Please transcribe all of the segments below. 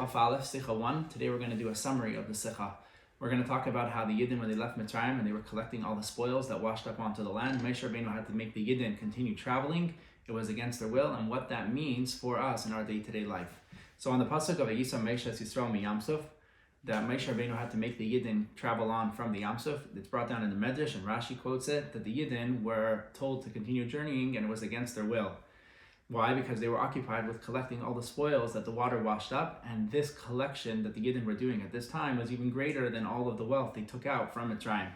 Aleph, Sicha 1. Today we're going to do a summary of the Sicha. We're going to talk about how the Yidden, when they left Mitzrayim and they were collecting all the spoils that washed up onto the land, Moshe Rabbeinu had to make the Yidden continue traveling. It was against their will, and what that means for us in our day-to-day life. So on the pasuk of Vayisa Moshe es Yisrael mi Yam Suf, that Moshe Rabbeinu had to make the Yidden travel on from the Yam Suf. It's brought down in the Medrash, and Rashi quotes it, that the Yidden were told to continue journeying and it was against their will. Why? Because they were occupied with collecting all the spoils that the water washed up, and this collection that the Yidden were doing at this time was even greater than all of the wealth they took out from Mitzrayim.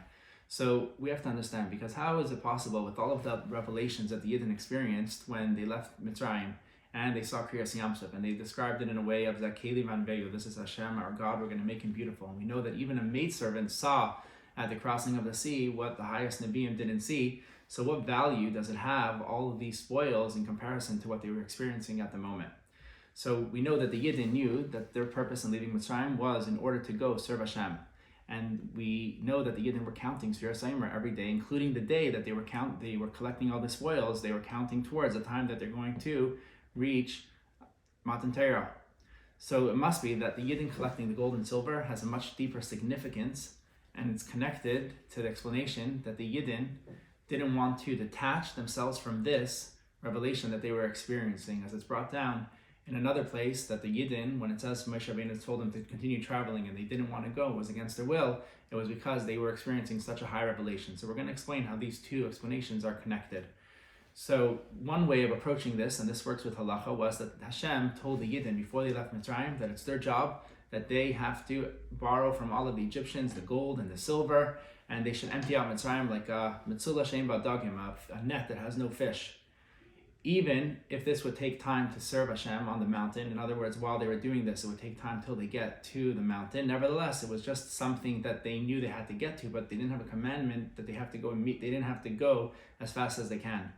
So we have to understand, because how is it possible with all of the revelations that the Yidden experienced when they left Mitzrayim and they saw Kriyas Yamsuf, and they described it in a way of Zakeli Van Veyu, this is Hashem, our God, we're going to make him beautiful. And we know that even a maidservant saw at the crossing of the sea what the highest Nebiim didn't see. So what value does it have, all of these spoils, in comparison to what they were experiencing at the moment? So we know that the Yidden knew that their purpose in leaving Mitzrayim was in order to go serve Hashem. And we know that the Yidden were counting Sfiras HaYomer every day, including the day that they were collecting all the spoils. They were counting towards the time that they're going to reach Matan Torah. So it must be that the Yidden collecting the gold and silver has a much deeper significance, and it's connected to the explanation that the Yidden didn't want to detach themselves from this revelation that they were experiencing, as it's brought down in another place that the Yidden, when it says Moshe Rabbeinu told them to continue traveling and they didn't want to go, it was against their will, it was because they were experiencing such a high revelation. So we're going to explain how these two explanations are connected. So one way of approaching this, and this works with halacha, was that Hashem told the Yidden before they left Mitzrayim that it's their job, that they have to borrow from all of the Egyptians the gold and the silver, and they should empty out Mitzrayim like a mitzula shein ba'dagim, a net that has no fish. Even if this would take time to serve Hashem on the mountain, in other words, while they were doing this, it would take time till they get to the mountain. Nevertheless, it was just something that they knew they had to get to, but they didn't have a commandment that they have to go and meet. They didn't have to go as fast as they can.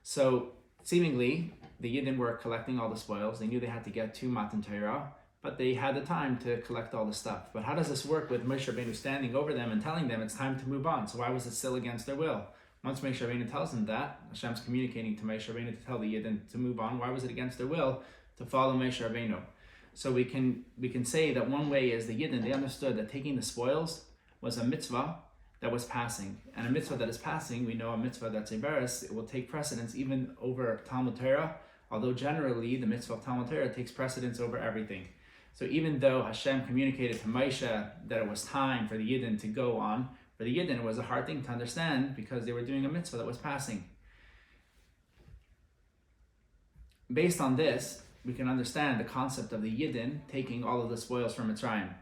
So seemingly, the Yidden were collecting all the spoils. They knew they had to get to Matan Torah, but they had the time to collect all the stuff. But how does this work with Moshe Rabbeinu standing over them and telling them it's time to move on? So why was it still against their will? Once Moshe Rabbeinu tells them that, Hashem's communicating to Moshe Rabbeinu to tell the Yidden to move on. Why was it against their will to follow Moshe Rabbeinu? So we can say that one way is the Yidden, they understood that taking the spoils was a mitzvah that was passing. And a mitzvah that is passing, we know a mitzvah that's Iberis, it will take precedence even over Talmud Torah, although generally the mitzvah of Talmud Torah takes precedence over everything. So even though Hashem communicated to Moshe that it was time for the Yidden to go on, for the Yidden it was a hard thing to understand because they were doing a mitzvah that was passing. Based on this, we can understand the concept of the Yidden taking all of the spoils from Mitzrayim.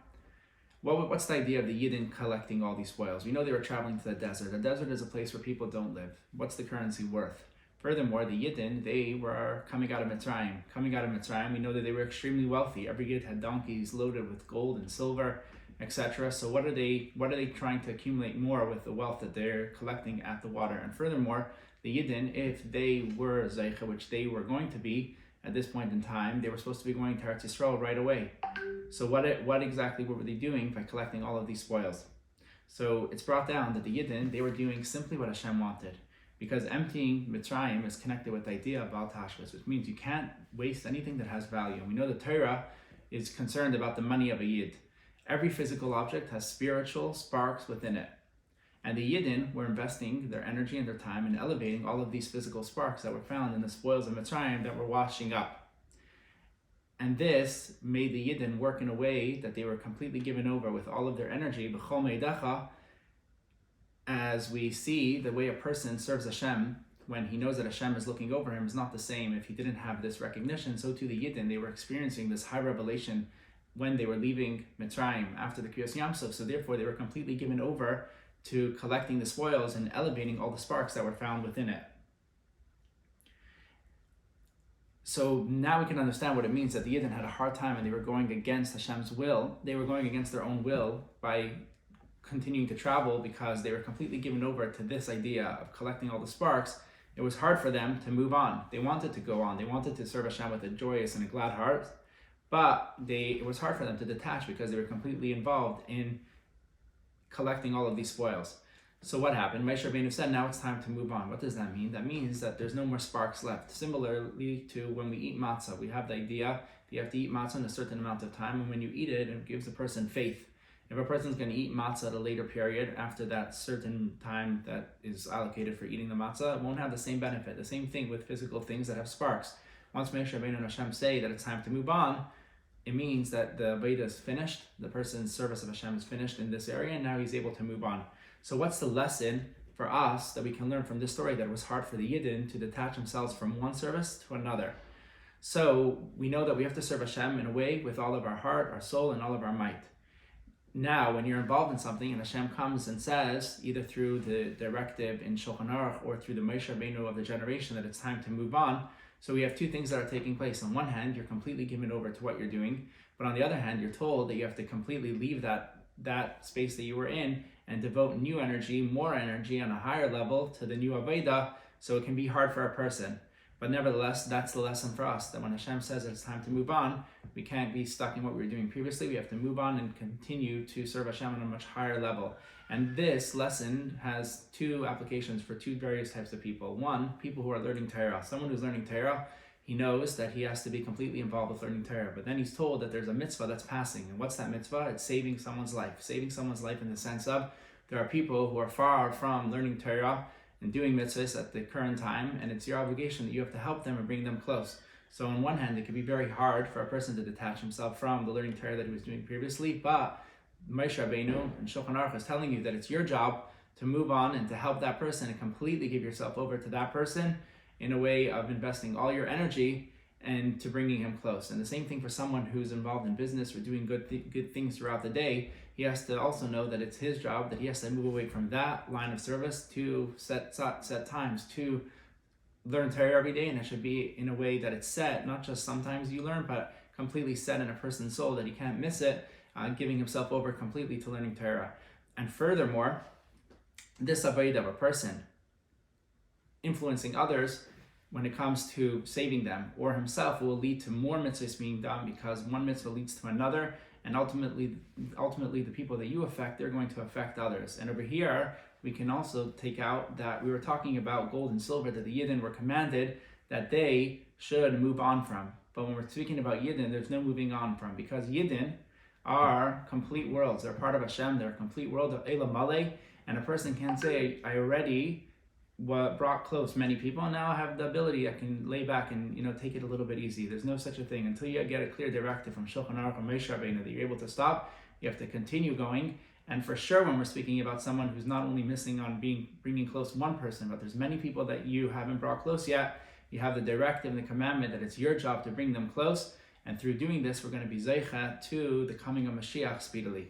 What's the idea of the Yidden collecting all these spoils? We know they were traveling to the desert. The desert is a place where people don't live. What's the currency worth? Furthermore, the Yidden, they were coming out of Mitzrayim. We know that they were extremely wealthy. Every Yid had donkeys loaded with gold and silver, etc. So what are they trying to accumulate more with the wealth that they're collecting at the water? And furthermore, the Yidden, if they were Zeicha, which they were going to be at this point in time, they were supposed to be going to Eretz Yisrael right away. So what exactly were they doing by collecting all of these spoils? So it's brought down that the Yidden, they were doing simply what Hashem wanted. Because emptying Mitzrayim is connected with the idea of Bal Tashbis, which means you can't waste anything that has value. And we know the Torah is concerned about the money of a Yid. Every physical object has spiritual sparks within it. And the Yidden were investing their energy and their time in elevating all of these physical sparks that were found in the spoils of Mitzrayim that were washing up. And this made the Yidden work in a way that they were completely given over with all of their energy, b'chol meidacha. As we see, the way a person serves Hashem when he knows that Hashem is looking over him is not the same if he didn't have this recognition. So too the Yidden, they were experiencing this high revelation when they were leaving Mitzrayim after the Kriyas Yamsuf. So therefore they were completely given over to collecting the spoils and elevating all the sparks that were found within it. So now we can understand what it means that the Yidden had a hard time and they were going against Hashem's will. They were going against their own will by continuing to travel because they were completely given over to this idea of collecting all the sparks. It was hard for them to move on. They wanted to go on. They wanted to serve Hashem with a joyous and a glad heart, but it was hard for them to detach because they were completely involved in collecting all of these spoils. So what happened? Moshe Rabbeinu said, now it's time to move on. What does that mean? That means that there's no more sparks left. Similarly to when we eat matzah, we have the idea you have to eat matzah in a certain amount of time, and when you eat it, it gives a person faith. If a person's going to eat matzah at a later period, after that certain time that is allocated for eating the matzah, it won't have the same benefit. The same thing with physical things that have sparks. Once Moshe Rabbeinu and Hashem say that it's time to move on, it means that the Veda is finished, the person's service of Hashem is finished in this area, and now he's able to move on. So what's the lesson for us that we can learn from this story that it was hard for the Yidden to detach themselves from one service to another? So we know that we have to serve Hashem in a way with all of our heart, our soul, and all of our might. Now, when you're involved in something and Hashem comes and says, either through the directive in Shulchan Aruch or through the Moshe Rabbeinu of the generation, that it's time to move on, so we have two things that are taking place. On one hand, you're completely given over to what you're doing, but on the other hand, you're told that you have to completely leave that space that you were in and devote new energy, more energy on a higher level to the new Avodah, so it can be hard for a person. But nevertheless, that's the lesson for us, that when Hashem says that it's time to move on, we can't be stuck in what we were doing previously. We have to move on and continue to serve Hashem on a much higher level. And this lesson has two applications for two various types of people. One, people who are learning Torah. Someone who's learning Torah, he knows that he has to be completely involved with learning Torah. But then he's told that there's a mitzvah that's passing. And what's that mitzvah? It's saving someone's life. Saving someone's life in the sense of there are people who are far from learning Torah and doing mitzvahs at the current time, and it's your obligation that you have to help them and bring them close. So on one hand, it can be very hard for a person to detach himself from the learning Torah that he was doing previously, but Moshe Rabbeinu and Shulchan Aruch is telling you that it's your job to move on and to help that person and completely give yourself over to that person in a way of investing all your energy and to bringing him close. And the same thing for someone who's involved in business or doing good things throughout the day. He has to also know that it's his job, that he has to move away from that line of service to set times to learn Torah every day, and it should be in a way that it's set, not just sometimes you learn, but completely set in a person's soul that he can't miss it, giving himself over completely to learning Torah. And furthermore, this avodah of a person influencing others when it comes to saving them or himself will lead to more mitzvahs being done, because one mitzvah leads to another, and ultimately the people that you affect, they're going to affect others. And over here, we can also take out that we were talking about gold and silver that the Yidden were commanded that they should move on from. But when we're speaking about Yidden, there's no moving on from, because Yidden are complete worlds. They're part of Hashem. They're a complete world of Elam Maleh, and a person can say, I already brought close many people, and now I have the ability, I can lay back and take it a little bit easy. There's no such a thing until you get a clear directive from Shulchan Aruch or Moshe Rabbeinu that you're able to stop. You have to continue going. And for sure, when we're speaking about someone who's not only missing on bringing close one person, but there's many people that you haven't brought close yet, you have the directive and the commandment that it's your job to bring them close. And through doing this, we're going to be Zeicha to the coming of Mashiach speedily.